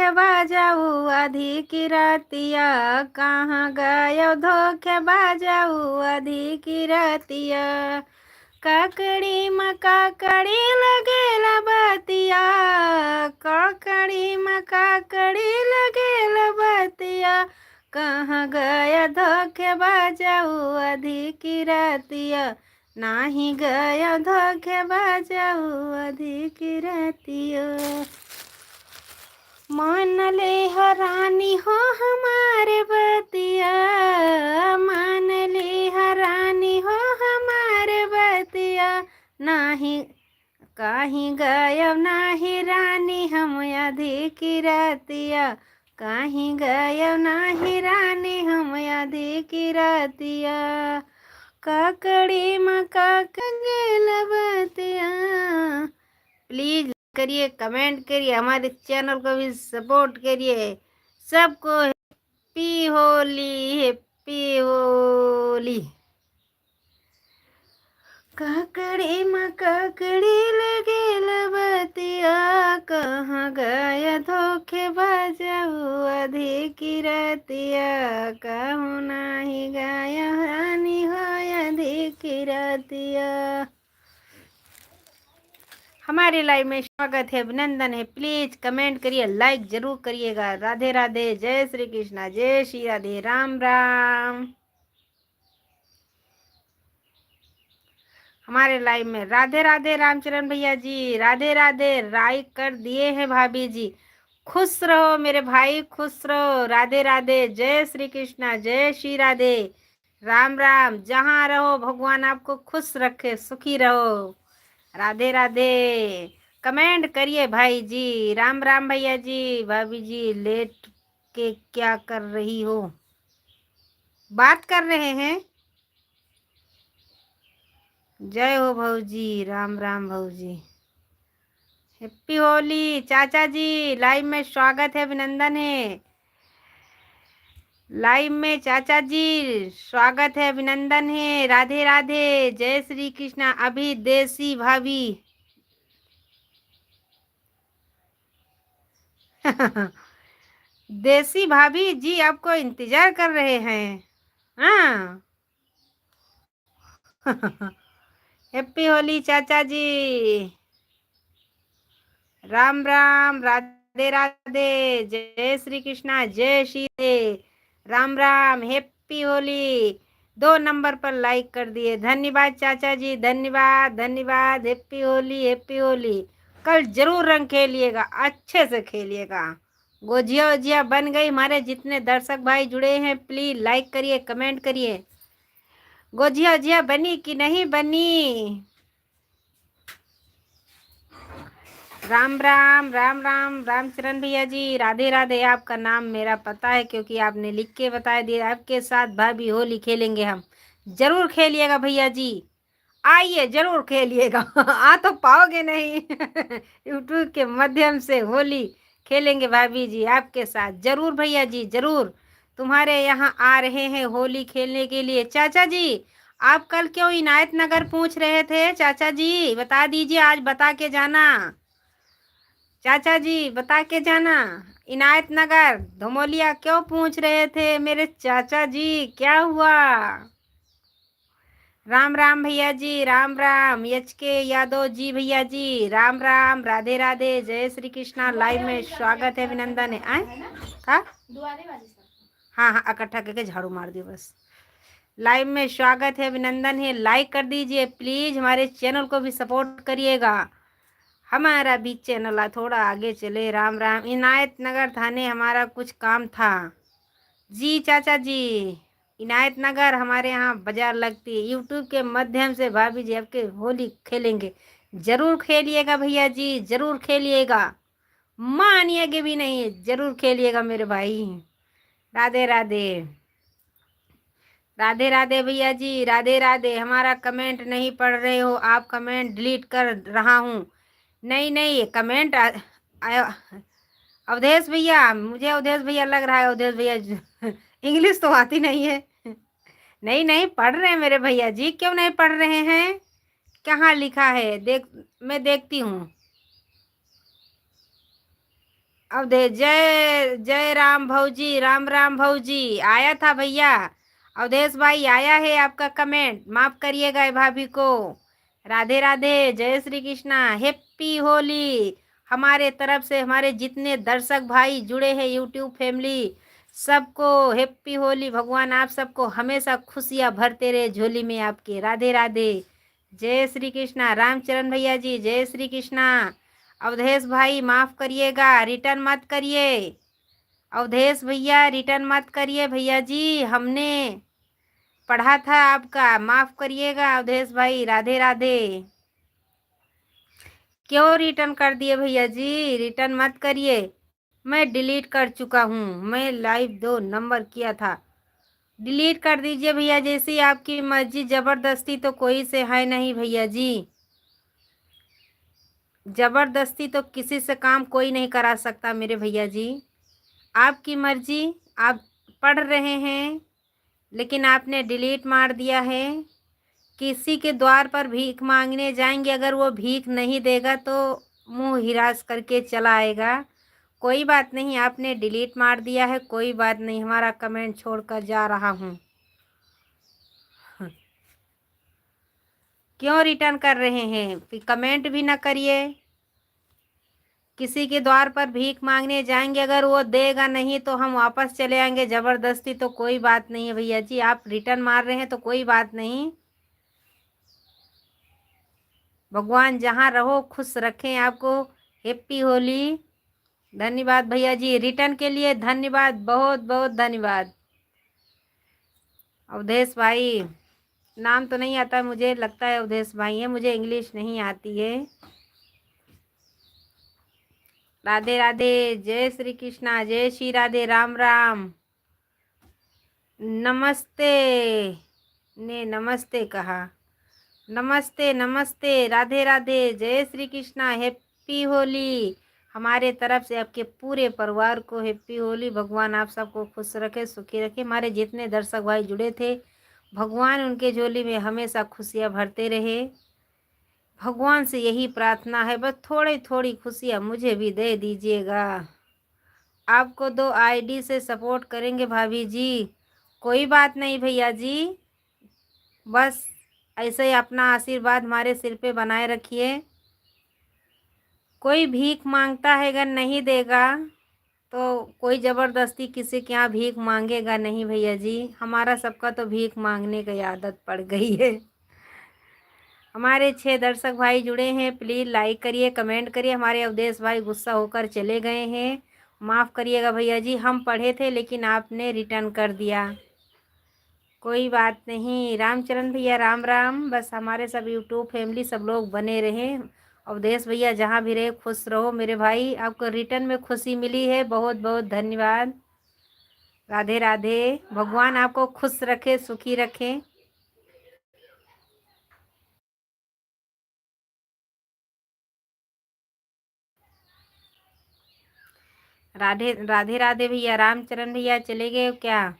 धोखेबाजाऊ आधी की रातिया, कहाँ गयो धोखेबाजाऊ आधी की रातिया। काकड़ी में काकड़ी लगेला बतिया, काकड़ी में काकड़ी लगेला बतिया, कहाँ गया धोखेबाजाऊ आधी की रातिया, नाही गया धोखेबाजाऊ आधी की रातिया। मान ले हरानी हो हमारे बतिया, मान ले हरानी हो हमारे बतिया, नाही कहीं गायब नाही रानी हम आधी की रातिया, कहीं गायब नाही रानी हम आधी की रातिया। काकड़ी में काकड़ी बतिया। प्लीज करिए, कमेंट करिए, हमारे चैनल को भी सपोर्ट करिए। सबको हैप्पी होली, हैप्पी होली। काकड़ी में काकड़ी लगे बतिया, कहाँ गया धोखेबाजाऊ आधी की रातिया, कहूँ नहीं गया रानी हो आधी की रातिया। हमारे लाइव में स्वागत है, अभिनंदन है। प्लीज कमेंट करिए, लाइक जरूर करिएगा। राधे राधे, जय श्री कृष्णा, जय श्री राधे, राम राम। हमारे लाइव में राधे राधे रामचरण भैया जी, राधे राधे, लाइक कर दिए हैं भाभी जी। खुश रहो मेरे भाई, खुश रहो। राधे राधे, जय श्री कृष्णा, जय श्री राधे, राम राम। जहाँ रहो भगवान आपको खुश रखे, सुखी रहो। राधे राधे। कमेंट करिए भाई जी। राम राम भैया जी। भाभी जी लेट के क्या कर रही हो? बात कर रहे हैं। जय हो भाऊजी, राम राम भाऊजी। हैप्पी होली चाचा जी। लाइव में स्वागत है, अभिनंदन है। लाइव में चाचा जी स्वागत है, अभिनंदन है। राधे राधे, जय श्री कृष्णा। अभी देसी भाभी देसी भाभी जी आपको इंतजार कर रहे हैं। हाँ। हैप्पी होली चाचा जी। राम राम, राधे राधे, जय श्री कृष्णा, जय श्री राधे, राम राम, हैप्पी होली। 2 नंबर पर लाइक कर दिए, धन्यवाद चाचा जी, धन्यवाद धन्यवाद। Happy Holi, happy Holi. कल जरूर रंग खेलिएगा, अच्छे से खेलिएगा। गोजिया वोजिया बन गई। हमारे जितने दर्शक भाई जुड़े हैं प्लीज लाइक करिए, कमेंट करिए। गोजिया वोजिया बनी कि नहीं बनी? राम राम, राम राम, रामचरण भैया जी, राधे राधे। आपका नाम मेरा पता है क्योंकि आपने लिख के बता दिया। आपके साथ भाभी होली खेलेंगे हम। जरूर खेलिएगा भैया जी, आइए जरूर खेलिएगा। आ तो पाओगे नहीं। यूट्यूब के माध्यम से होली खेलेंगे भाभी जी आपके साथ। जरूर भैया जी, जरूर तुम्हारे यहाँ आ रहे हैं होली खेलने के लिए। चाचा जी आप कल क्यों इनायत नगर पूछ रहे थे? चाचा जी बता दीजिए, आज बता के जाना। चाचा जी बता के जाना। इनायत नगर धमोलिया क्यों पूछ रहे थे मेरे चाचा जी? क्या हुआ? राम राम भैया जी, राम राम। एच के यादव जी भैया जी, राम राम, राधे राधे, जय श्री कृष्णा। लाइव में स्वागत है, अभिनंदन है। हाँ हाँ हाँ, इकट्ठा करके झाड़ू मार दियो बस। लाइव में स्वागत है, अभिनंदन है। लाइक कर दीजिए प्लीज, हमारे चैनल को भी सपोर्ट करिएगा। हमारा भी चैनल थोड़ा आगे चले। राम राम। इनायत नगर थाने हमारा कुछ काम था जी चाचा जी। इनायत नगर हमारे यहाँ बाजार लगती है। यूट्यूब के माध्यम से भाभी जी आपके होली खेलेंगे। जरूर खेलिएगा भैया जी, जरूर खेलिएगा, मानिएगे भी नहीं, जरूर खेलिएगा मेरे भाई। राधे राधे, राधे राधे भैया जी, राधे राधे। हमारा कमेंट नहीं पढ़ रहे हो आप? कमेंट डिलीट कर रहा हूँ। नहीं नहीं, कमेंट अवधेश भैया, मुझे अवधेश भैया लग रहा है। अवधेश भैया इंग्लिश तो आती नहीं है। नहीं नहीं, पढ़ रहे हैं मेरे भैया जी, क्यों नहीं पढ़ रहे हैं? कहाँ लिखा है? मैं देखती हूँ। अवधेश जय जय राम भौजी, राम राम भौजी। आया था भैया, अवधेश भाई आया है आपका कमेंट, माफ करिएगा भाभी को। राधे राधे, जय श्री कृष्णा, हैप्पी होली। हमारे तरफ से हमारे जितने दर्शक भाई जुड़े हैं यूट्यूब फैमिली, सबको हैप्पी होली। भगवान आप सबको हमेशा खुशियाँ भरते रहे झोली में आपके। राधे राधे, जय श्री कृष्णा। रामचरण भैया जी जय श्री कृष्णा। अवधेश भाई माफ करिएगा, रिटर्न मत करिए। अवधेश भैया रिटर्न मत करिए भैया जी, हमने पढ़ा था आपका, माफ करिएगा अवधेश भाई। राधे राधे। क्यों रिटर्न कर दिए भैया जी, रिटर्न मत करिए। मैं डिलीट कर चुका हूँ, मैं लाइव 2 नंबर किया था, डिलीट कर दीजिए भैया, जैसी आपकी मर्जी। जबरदस्ती तो कोई से है नहीं भैया जी, जबरदस्ती तो किसी से काम कोई नहीं करा सकता मेरे भैया जी। आपकी मर्जी, आप पढ़ रहे हैं लेकिन आपने डिलीट मार दिया है। किसी के द्वार पर भीख मांगने जाएंगे, अगर वो भीख नहीं देगा तो मुंह हिरास करके चला आएगा। कोई बात नहीं, आपने डिलीट मार दिया है, कोई बात नहीं, हमारा कमेंट छोड़कर जा रहा हूँ। क्यों रिटर्न कर रहे हैं, कमेंट भी ना करिए। किसी के द्वार पर भीख मांगने जाएंगे, अगर वो देगा नहीं तो हम वापस चले आएंगे। जबरदस्ती तो कोई बात नहीं है भैया जी, आप रिटर्न मार रहे हैं तो कोई बात नहीं। भगवान जहाँ रहो खुश रखें आपको। हैप्पी होली। धन्यवाद भैया जी, रिटर्न के लिए धन्यवाद, बहुत बहुत धन्यवाद। अवधेश भाई, नाम तो नहीं आता, मुझे लगता है अवधेश भाई है, मुझे इंग्लिश नहीं आती है। राधे राधे, जय श्री कृष्णा, जय श्री राधे, राम राम। नमस्ते ने नमस्ते कहा, नमस्ते नमस्ते, राधे राधे, जय श्री कृष्णा, हैप्पी होली। हमारे तरफ से आपके पूरे परिवार को हैप्पी होली। भगवान आप सबको खुश रखे, सुखी रखे। हमारे जितने दर्शक भाई जुड़े थे, भगवान उनके झोली में हमेशा खुशियाँ भरते रहे। भगवान से यही प्रार्थना है, बस थोड़ी थोड़ी खुशियाँ मुझे भी दे दीजिएगा। आपको 2 आईडी से सपोर्ट करेंगे भाभी जी, कोई बात नहीं भैया जी, बस ऐसे ही अपना आशीर्वाद हमारे सिर पे बनाए रखिए। कोई भीख मांगता है अगर नहीं देगा तो कोई ज़बरदस्ती किसी के यहाँ भीख मांगेगा नहीं भैया जी। हमारा सबका तो भीख मांगने की आदत पड़ गई है। हमारे 6 दर्शक भाई जुड़े हैं, प्लीज़ लाइक करिए, कमेंट करिए। हमारे अवधेश भाई गुस्सा होकर चले गए हैं, माफ़ करिएगा भैया जी। हम पढ़े थे लेकिन आपने रिटर्न कर दिया, कोई बात नहीं। रामचरण भैया राम राम। बस हमारे सब यूट्यूब फैमिली सब लोग बने रहें। अवधेश भैया जहाँ भी रहे खुश रहो मेरे भाई, आपको रिटर्न में खुशी मिली है, बहुत बहुत धन्यवाद। राधे राधे, भगवान आपको खुश रखे, सुखी रखें। राधे राधे राधे भैया। रामचरण भैया चले गए क्या?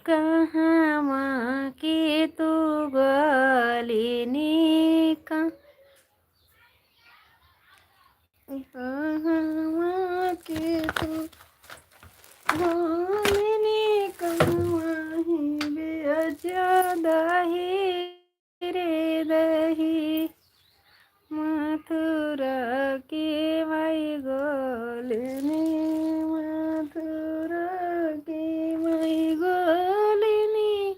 कहाँ माँ के तू गलिनी का, कहाँ माँ के तू गलिनी का, वहीं बेअजा दही रे दही, मथुरा की माई गोलिनी, मथुरा की माई गोलिनी।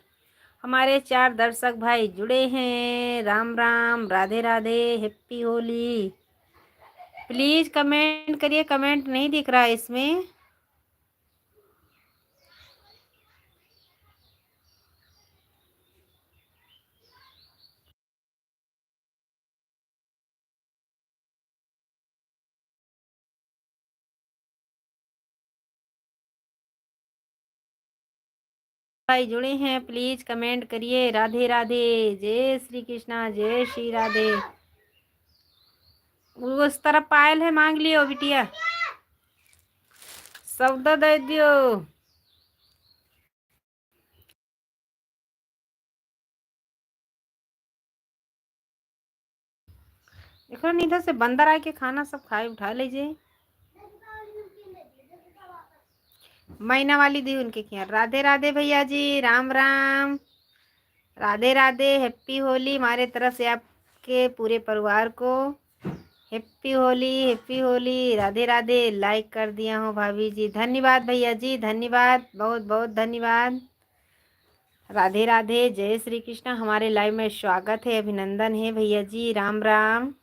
हमारे 4 दर्शक भाई जुड़े हैं, Ram Ram, Radhe Radhe, happy Holi. Please comment करिए, कमेंट नहीं दिख रहा है इसमें। भाई जुड़े हैं, प्लीज कमेंट करिए। राधे राधे, जय श्री कृष्णा, जय श्री राधे। उस तरफ पायल है, मांग लियो बिटिया, सौदा दे दियो। देखो नहीं, इधर से बंदर आके खाना सब खाए उठा लीजिए। मैना वाली दी उनके क्या। राधे राधे भैया जी, राम राम, राधे राधे, हैप्पी होली हमारे तरफ से आपके पूरे परिवार को। Happy Holi, happy Holi, Radhe Radhe. Like कर दिया हूँ भाभी जी, धन्यवाद भैया जी, धन्यवाद, बहुत बहुत धन्यवाद। राधे राधे, जय श्री कृष्ण। हमारे लाइव में स्वागत है, अभिनंदन है भैया जी, राम राम।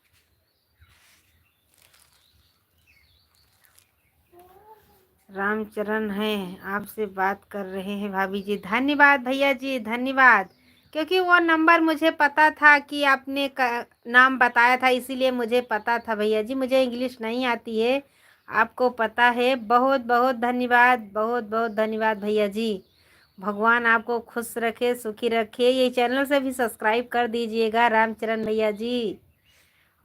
रामचरण हैं, आपसे बात कर रहे हैं भाभी जी। धन्यवाद भैया जी, धन्यवाद। क्योंकि वो नंबर मुझे पता था कि आपने नाम बताया था, इसीलिए मुझे पता था भैया जी। मुझे इंग्लिश नहीं आती है, आपको पता है। बहुत बहुत धन्यवाद, बहुत बहुत धन्यवाद भैया जी। भगवान आपको खुश रखे, सुखी रखे। ये चैनल से भी सब्सक्राइब कर दीजिएगा रामचरण भैया जी।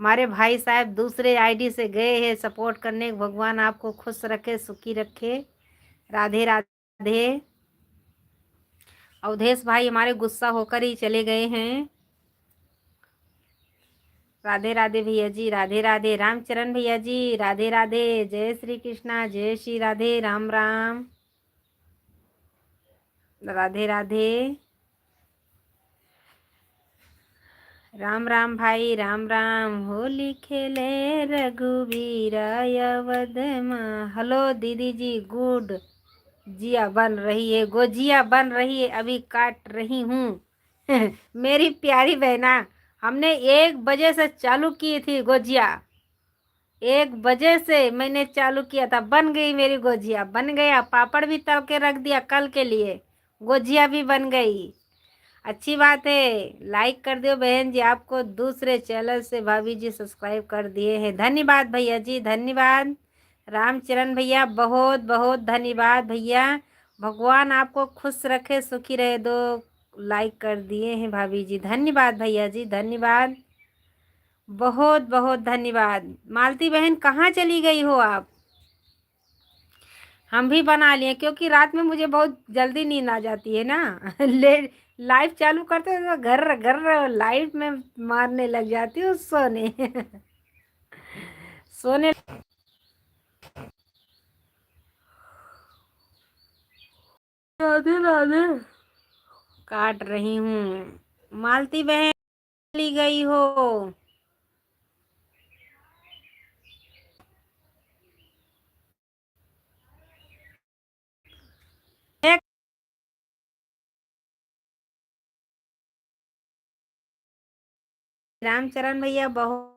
हमारे भाई साहब दूसरे आईडी से गए हैं सपोर्ट करने। भगवान आपको खुश रखे, सुखी रखे। राधे राधे। अवधेश भाई हमारे गुस्सा होकर ही चले गए हैं। राधे राधे भैया जी, राधे राधे। रामचरण भैया जी, राधे राधे, जय श्री कृष्णा, जय श्री राधे, राम राम, राधे राधे, राम राम भाई, राम राम। होली खेले रघुवीर अवध मां। हेलो दीदी जी, गुड। जिया बन रही है, गोजिया बन रही है, अभी काट रही हूँ। मेरी प्यारी बहना, हमने 1 बजे से चालू की थी गोजिया। 1 बजे से मैंने चालू किया था, बन गई मेरी गोजिया, बन गया। पापड़ भी तल के रख दिया कल के लिए, गोजिया भी बन गई। अच्छी बात है। लाइक कर दो बहन जी, आपको दूसरे चैनल से भाभी जी सब्सक्राइब कर दिए हैं। धन्यवाद भैया जी, धन्यवाद। रामचरण भैया बहुत बहुत धन्यवाद भैया। भगवान आपको खुश रखे, सुखी रहे। दो लाइक कर दिए हैं भाभी जी, धन्यवाद भैया जी, धन्यवाद, बहुत बहुत धन्यवाद। मालती बहन कहाँ चली गई हो आप? हम भी बना लिए, क्योंकि रात में मुझे बहुत जल्दी नींद आ जाती है ना। ले लाइव चालू करते हैं तो घर घर लाइव में मारने लग जाती हूँ सोने। सोने। राधे राधे। काट रही हूँ। मालती बहन चली गई हो? रामचरण भैया बहुत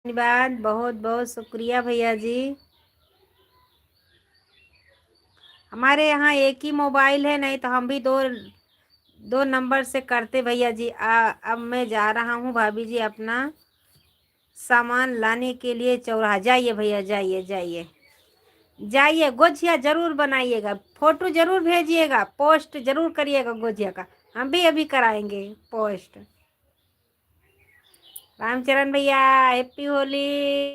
धन्यवाद, बहुत बहुत शुक्रिया भैया जी। हमारे यहाँ एक ही मोबाइल है, नहीं तो हम भी दो दो नंबर से करते भैया जी। अब मैं जा रहा हूँ भाभी जी अपना सामान लाने के लिए चौराहा। जाइए भैया, जाइए जाइए जाइए। गोजिया जरूर बनाइएगा, फोटो जरूर भेजिएगा, पोस्ट जरूर करिएगा गोजिया का। हम भी अभी कराएंगे पोस्ट। रामचरण भैया हैप्पी होली,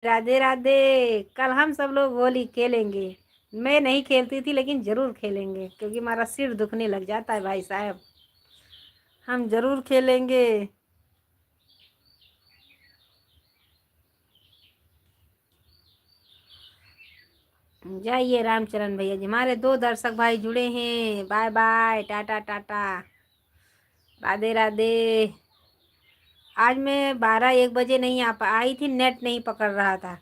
राधे राधे। कल हम सब लोग होली खेलेंगे। मैं नहीं खेलती थी लेकिन जरूर खेलेंगे, क्योंकि हमारा सिर दुखने लग जाता है भाई साहब। हम जरूर खेलेंगे। जाइए रामचरण भैया जी। हमारे 2 दर्शक भाई जुड़े हैं। बाय बाय, टाटा टाटा, राधे राधे। आज मैं 12-1 बजे नहीं आई थी, नेट नहीं पकड़ रहा था।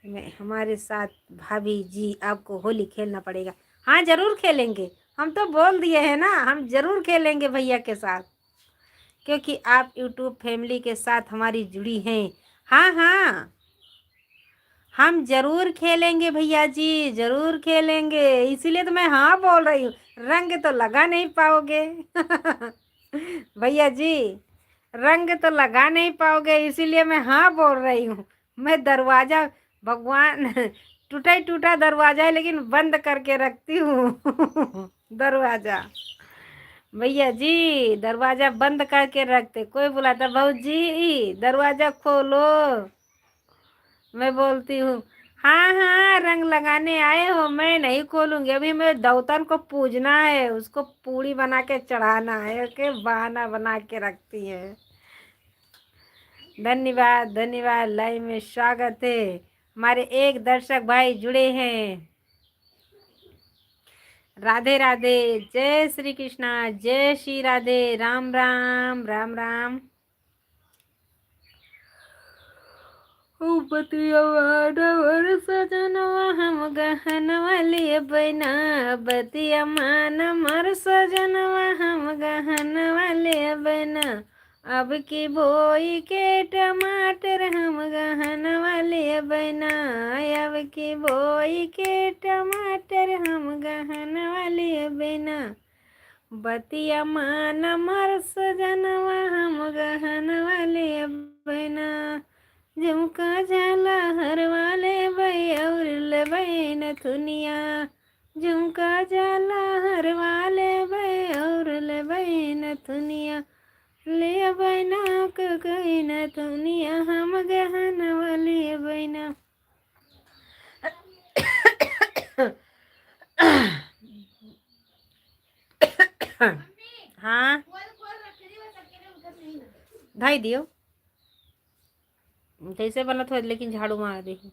मैं हमारे साथ भाभी जी, आपको होली खेलना पड़ेगा। हाँ जरूर खेलेंगे, हम तो बोल दिए हैं ना, हम जरूर खेलेंगे भैया के साथ, क्योंकि आप यूट्यूब फैमिली के साथ हमारी जुड़ी हैं। हाँ हाँ, हम जरूर खेलेंगे भैया जी, जरूर खेलेंगे। इसीलिए तो मैं हाँ बोल रही हूँ। रंग तो लगा नहीं पाओगे। भैया जी, रंग तो लगा नहीं पाओगे, इसीलिए मैं हाँ बोल रही हूँ। मैं दरवाजा, भगवान, टूटा ही टूटा दरवाजा है लेकिन बंद करके रखती हूँ। दरवाजा भैया जी, दरवाजा बंद करके रखते। कोई बुलाता बहू जी दरवाजा खोलो, मैं बोलती हूँ हाँ हाँ रंग लगाने आए हो, मैं नहीं खोलूंगी। अभी मैं दौतन को पूजना है, उसको पूड़ी बना के चढ़ाना है, के बहाना बना के रखती है। धन्यवाद धन्यवाद, लाइव में स्वागत है। हमारे एक दर्शक भाई जुड़े हैं। राधे राधे, जय श्री कृष्णा, जय श्री राधे, राम राम राम राम। बतिया मानवर सजनवा हम गहनवा लिए बना, बतिया मानवर सजनवा हम गहनवा लिए बना। अब की बोई के टमाटर हम गहनवा लिए बना, अब की बोई के टमाटर हम गहनवा लिए बना। बतिया मानवर सजनवा हम गहनवा लिए बना। झुमका झाला हर वाले बई और लबई नथुनिया, झुमका झाला हर वाले बई और लबई नथुनिया। ले बैना कई नथुनिया हम गहन वाले बैना। हाँ ढाई दियो कैसे बना था, लेकिन झाड़ू मार देखी।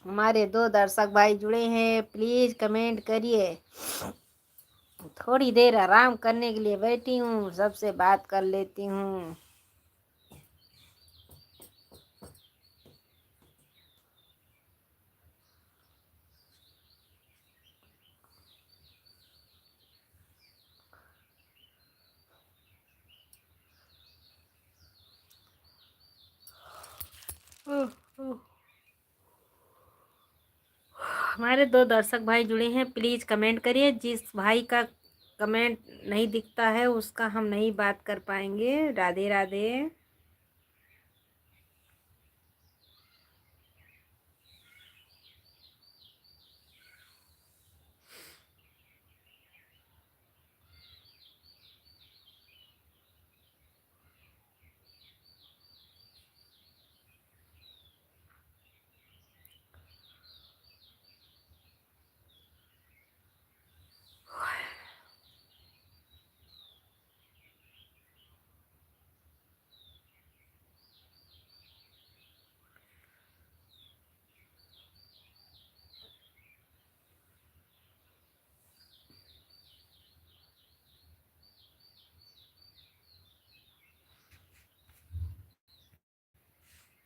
हमारे 2 दर्शक भाई जुड़े हैं, प्लीज कमेंट करिए। थोड़ी देर आराम करने के लिए बैठी हूँ, सबसे बात कर लेती हूँ। हमारे 2 दर्शक भाई जुड़े हैं, प्लीज कमेंट करिए। जिस भाई का कमेंट नहीं दिखता है उसका हम नहीं बात कर पाएंगे। राधे राधे।